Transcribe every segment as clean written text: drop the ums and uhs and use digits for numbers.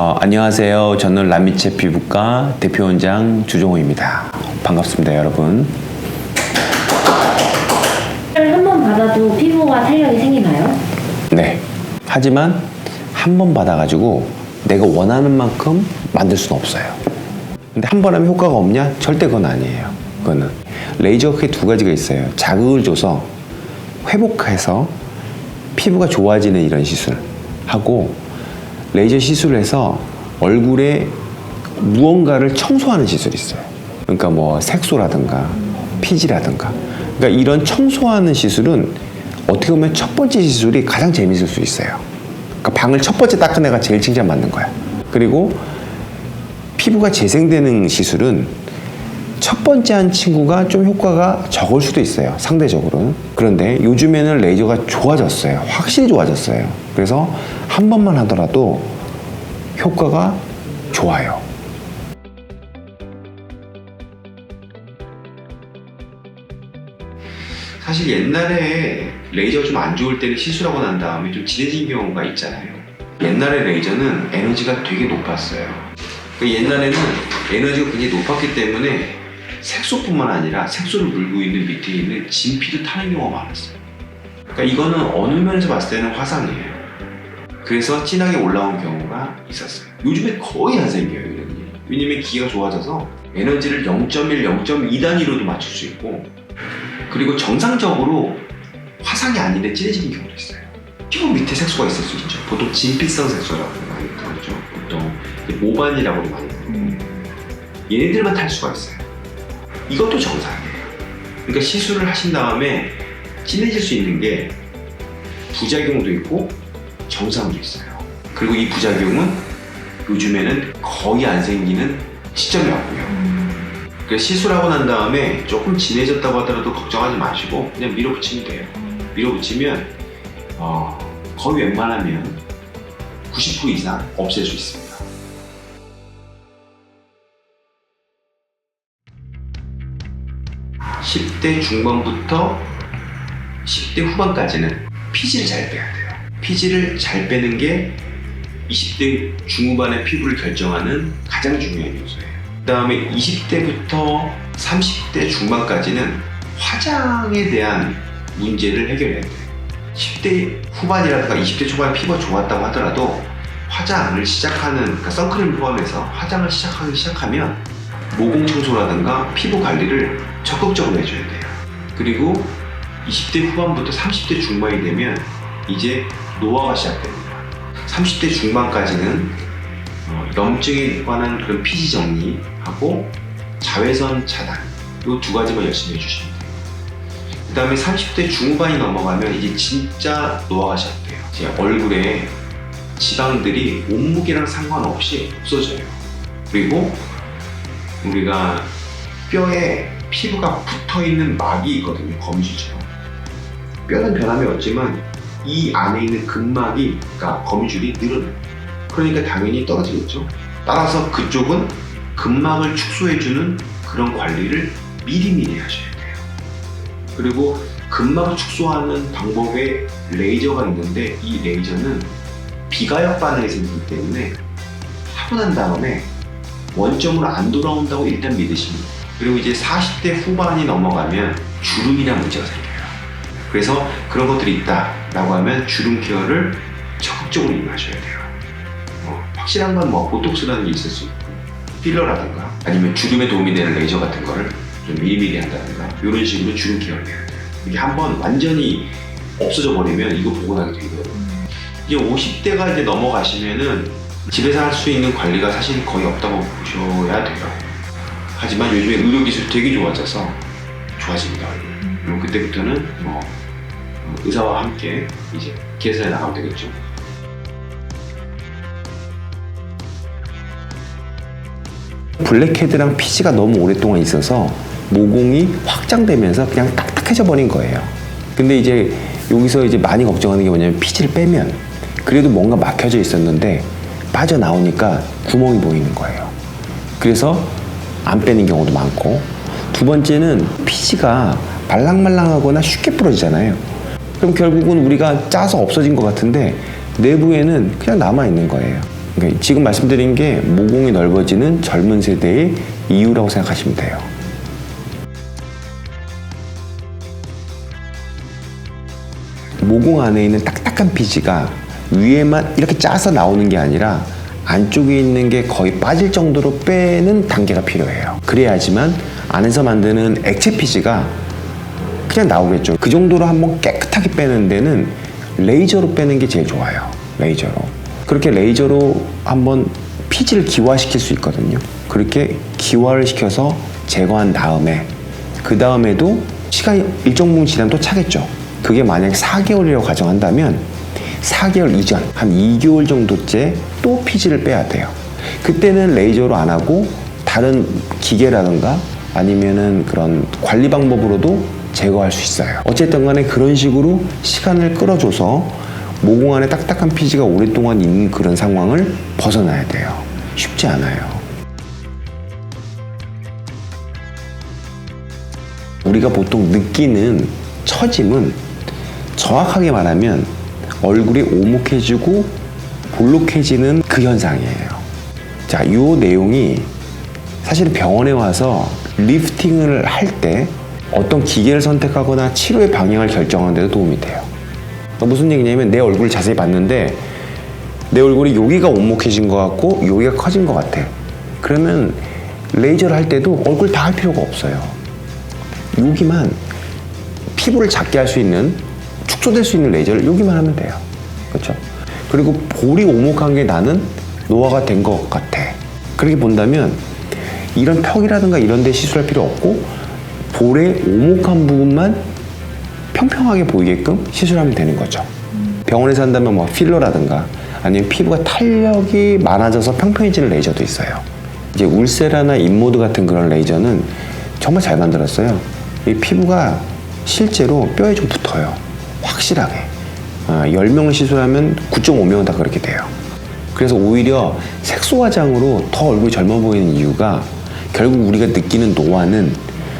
안녕하세요. 저는 라미체 피부과 대표원장 주종호입니다. 반갑습니다, 여러분. 한 번 받아도 피부가 탄력이 생기나요? 네. 하지만 한 번 받아가지고 내가 원하는 만큼 만들 수는 없어요. 근데 한 번 하면 효과가 없냐? 절대 그건 아니에요. 그거는 레이저가 크게 두 가지가 있어요. 자극을 줘서 회복해서 피부가 좋아지는 이런 시술 하고, 레이저 시술을 해서 얼굴에 무언가를 청소하는 시술이 있어요. 그러니까 뭐 색소라든가 피지라든가, 그러니까 이런 청소하는 시술은 어떻게 보면 첫 번째 시술이 가장 재밌을 수 있어요. 그러니까 방을 첫 번째 닦은 애가 제일 칭찬받는 거야. 그리고 피부가 재생되는 시술은 첫 번째 한 친구가 좀 효과가 적을 수도 있어요, 상대적으로는. 그런데 요즘에는 레이저가 좋아졌어요. 확실히 좋아졌어요. 그래서 한 번만 하더라도 효과가 좋아요. 사실 옛날에 레이저 좀 안 좋을 때는 시술하고 난 다음에 좀 진해진 경우가 있잖아요. 옛날에 레이저는 에너지가 되게 높았어요. 옛날에는 에너지가 굉장히 높았기 때문에 색소뿐만 아니라 색소를 물고 있는 밑에 있는 진피도 타는 경우가 많았어요. 그러니까 이거는 어느 면에서 봤을 때는 화상이에요. 그래서 진하게 올라온 경우가 있었어요. 요즘에 거의 안 생겨요, 이런 일이. 왜냐면 기계가 좋아져서 에너지를 0.1, 0.2 단위로도 맞출 수 있고, 그리고 정상적으로 화상이 아닌데 진해지는 경우도 있어요. 피부 밑에 색소가 있을 수 있죠. 보통 진피성 색소라고 많이 부르죠. 보통 모반이라고도 많이 부르고, 얘네들만 탈 수가 있어요. 이것도 정상이에요. 그러니까 시술을 하신 다음에 진해질 수 있는 게 부작용도 있고 정상도 있어요. 그리고 이 부작용은 요즘에는 거의 안 생기는 시점이 왔고요. 그래서 시술하고 난 다음에 조금 진해졌다고 하더라도 걱정하지 마시고 그냥 밀어붙이면 돼요. 밀어붙이면 거의 웬만하면 90% 이상 없앨 수 있습니다. (10대) 중반부터 (10대) 후반까지는 피지를 잘 빼야 돼요. 피지를 잘 빼는 게 20대 중후반의 피부를 결정하는 가장 중요한 요소예요. 그 다음에 20대부터 30대 중반까지는 화장에 대한 문제를 해결해야 돼요. 10대 후반이라든가 20대 초반에 피부가 좋았다고 하더라도 화장을 시작하는, 그러니까 선크림 포함해서 화장을 시작하면 모공 청소라든가 피부 관리를 적극적으로 해줘야 돼요. 그리고 20대 후반부터 30대 중반이 되면 이제 노화가 시작됩니다. 30대 중반까지는 염증에 관한 그런 피지 정리하고 자외선 차단, 이 두 가지만 열심히 해주시면 돼요. 그 다음에 30대 중후반이 넘어가면 이제 진짜 노화가 시작돼요. 이제 얼굴에 지방들이 몸무게랑 상관없이 없어져요. 그리고 우리가 뼈에 피부가 붙어있는 막이 있거든요, 거미줄처럼. 뼈는 변함이 없지만 이 안에 있는 근막이, 그러니까 거미줄이 늘어나요. 그러니까 당연히 떨어지겠죠. 따라서 그쪽은 근막을 축소해주는 그런 관리를 미리미리 하셔야 돼요. 그리고 근막을 축소하는 방법에 레이저가 있는데, 이 레이저는 비가역 반응이 생기기 때문에 하고 난 다음에 원점으로 안 돌아온다고 일단 믿으십니다. 그리고 이제 40대 후반이 넘어가면 주름이란 문제가 생겨요. 그래서 그런 것들이 있다라고 하면 주름 케어를 적극적으로 임하셔야 돼요. 확실한 건 뭐 보톡스라는 게 있을 수 있고, 필러라든가 아니면 주름에 도움이 되는 레이저 같은 거를 좀 미리미리 한다든가, 이런 식으로 주름 케어를 해야 돼요. 이게 한번 완전히 없어져 버리면 이거 보고 나기 되게 어려워요. 이제 50대가 이제 넘어가시면은 집에서 할 수 있는 관리가 사실 거의 없다고 보셔야 돼요. 하지만 요즘에 의료기술이 되게 좋아져서 좋아집니다. 그리고 그때부터는 뭐 의사와 함께 이제 계산해 나가면 되겠죠. 블랙헤드랑 피지가 너무 오랫동안 있어서 모공이 확장되면서 그냥 딱딱해져 버린 거예요. 근데 이제 여기서 이제 많이 걱정하는 게 뭐냐면, 피지를 빼면 그래도 뭔가 막혀져 있었는데 빠져나오니까 구멍이 보이는 거예요. 그래서 안 빼는 경우도 많고, 두 번째는 피지가 말랑말랑하거나 쉽게 부러지잖아요. 그럼 결국은 우리가 짜서 없어진 것 같은데 내부에는 그냥 남아있는 거예요. 그러니까 지금 말씀드린 게 모공이 넓어지는 젊은 세대의 이유라고 생각하시면 돼요. 모공 안에 있는 딱딱한 피지가 위에만 이렇게 짜서 나오는 게 아니라 안쪽에 있는 게 거의 빠질 정도로 빼는 단계가 필요해요. 그래야지만 안에서 만드는 액체 피지가 그냥 나오겠죠. 그 정도로 한번 깨끗하게 빼는 데는 레이저로 빼는 게 제일 좋아요. 레이저로. 그렇게 레이저로 한번 피지를 기화시킬 수 있거든요. 그렇게 기화를 시켜서 제거한 다음에 그 다음에도 시간이 일정 부분 지나면 또 차겠죠. 그게 만약에 4개월이라고 가정한다면 4개월 이전 한 2개월 정도째 또 피지를 빼야 돼요. 그때는 레이저로 안 하고 다른 기계라든가 아니면은 그런 관리 방법으로도 제거할 수 있어요. 어쨌든 간에 그런 식으로 시간을 끌어줘서 모공 안에 딱딱한 피지가 오랫동안 있는 그런 상황을 벗어나야 돼요. 쉽지 않아요. 우리가 보통 느끼는 처짐은 정확하게 말하면 얼굴이 오목해지고 볼록해지는 그 현상이에요. 자, 이 내용이 사실 병원에 와서 리프팅을 할 때 어떤 기계를 선택하거나 치료의 방향을 결정하는 데도 도움이 돼요. 무슨 얘기냐면 내 얼굴을 자세히 봤는데 내 얼굴이 여기가 오목해진 것 같고 여기가 커진 것 같아. 그러면 레이저를 할 때도 얼굴 다 할 필요가 없어요. 여기만 피부를 작게 할 수 있는, 축소될 수 있는 레이저를 여기만 하면 돼요. 그렇죠? 그리고 볼이 오목한 게 나는 노화가 된 것 같아. 그렇게 본다면 이런 턱이라든가 이런 데 시술할 필요 없고 볼의 오목한 부분만 평평하게 보이게끔 시술하면 되는 거죠. 병원에서 한다면 뭐 필러라든가 아니면 피부가 탄력이 많아져서 평평해지는 레이저도 있어요. 이제 울세라나 인모드 같은 그런 레이저는 정말 잘 만들었어요. 이 피부가 실제로 뼈에 좀 붙어요. 확실하게. 10명을 시술하면 9.5명은 다 그렇게 돼요. 그래서 오히려 색소 화장으로 더 얼굴이 젊어 보이는 이유가 결국 우리가 느끼는 노화는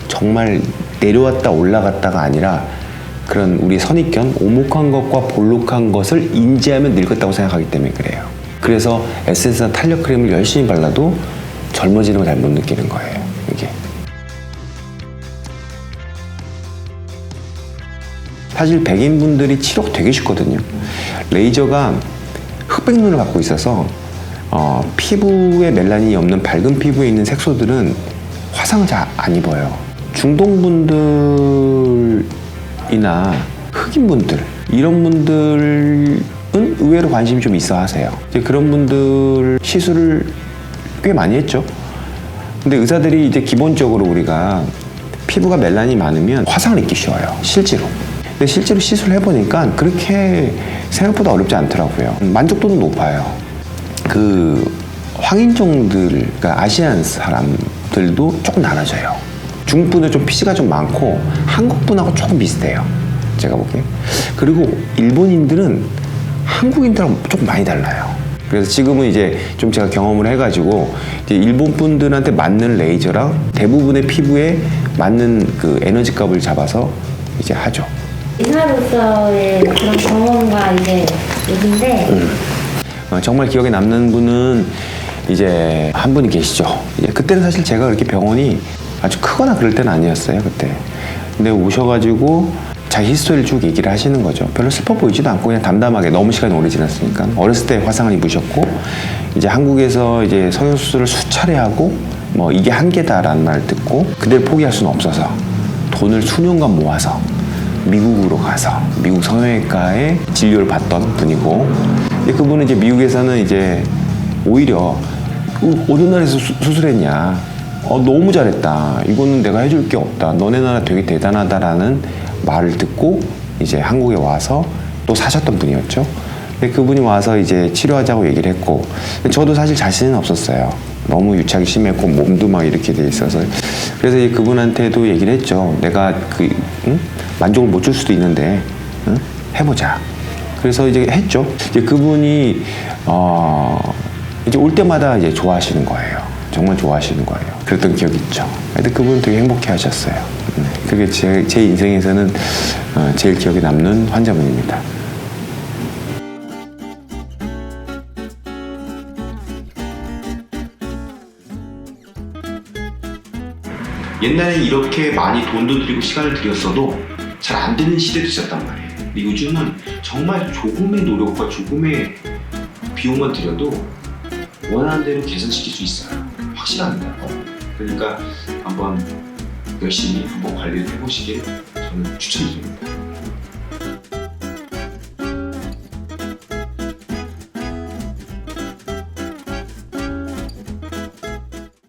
정말 내려왔다 올라갔다가 아니라 그런 우리 선입견, 오목한 것과 볼록한 것을 인지하면 늙었다고 생각하기 때문에 그래요. 그래서 에센스나 탄력 크림을 열심히 발라도 젊어지는 걸 잘 못 느끼는 거예요. 이게. 사실 백인분들이 치료가 되게 쉽거든요. 레이저가 흑백눈을 갖고 있어서 피부에 멜라닌이 없는 밝은 피부에 있는 색소들은 화상을 잘 안 입어요. 중동분들이나 흑인분들 이런 분들은 의외로 관심이 좀 있어 하세요. 이제 그런 분들 시술을 꽤 많이 했죠. 근데 의사들이 이제 기본적으로 우리가 피부가 멜라닌이 많으면 화상을 입기 쉬워요. 실제로. 근데 실제로 시술을 해보니까 그렇게 생각보다 어렵지 않더라고요. 만족도는 높아요. 그 황인종들, 그러니까 아시안 사람들도 조금 나눠져요. 중국 분들 좀 피지가 좀 많고 한국 분하고 조금 비슷해요. 제가 보기에. 그리고 일본인들은 한국인들하고 조금 많이 달라요. 그래서 지금은 이제 좀 제가 경험을 해가지고 이제 일본 분들한테 맞는 레이저랑 대부분의 피부에 맞는 그 에너지 값을 잡아서 이제 하죠. 의사로서의 그런 경험과 이제 얘기인데 정말 기억에 남는 분은 이제 한 분이 계시죠. 이제 그때는 사실 제가 그렇게 병원이 아주 크거나 그럴 때는 아니었어요, 그때. 근데 오셔가지고 자기 히스토리를 쭉 얘기를 하시는 거죠. 별로 슬퍼 보이지도 않고 그냥 담담하게, 너무 시간이 오래 지났으니까. 어렸을 때 화상을 입으셨고 이제 한국에서 이제 성형수술을 수차례 하고 뭐 이게 한계다라는 말 듣고 그대로 포기할 수는 없어서 돈을 수년간 모아서 미국으로 가서 미국 성형외과에 진료를 받던 분이고, 그분은 이제 미국에서는 이제 오히려 어느 나라에서 수술했냐, 너무 잘했다, 이거는 내가 해줄 게 없다, 너네 나라 되게 대단하다라는 말을 듣고 이제 한국에 와서 또 사셨던 분이었죠. 근데 그분이 와서 이제 치료하자고 얘기를 했고, 저도 사실 자신은 없었어요. 너무 유착이 심했고 몸도 막 이렇게 돼 있어서. 그래서 이제 그분한테도 얘기를 했죠. 내가 만족을 못 줄 수도 있는데 해보자. 그래서 이제 했죠. 이제 그분이 이제 올 때마다 이제 좋아하시는 거예요. 정말 좋아하시는 거예요. 그랬던 기억이 있죠. 근데 그분 되게 행복해 하셨어요. 그게 제 인생에서는 제일 기억에 남는 환자분입니다. 옛날엔 이렇게 많이 돈도 들이고 시간을 들였어도 잘 안 되는 시대도 있었단 말이에요. 근데 요즘은 정말 조금의 노력과 조금의 비용만 들여도 원하는 대로 개선시킬 수 있어요. 확실합니다. 그러니까 한번 열심히 한번 관리를 해보시길 저는 추천드립니다.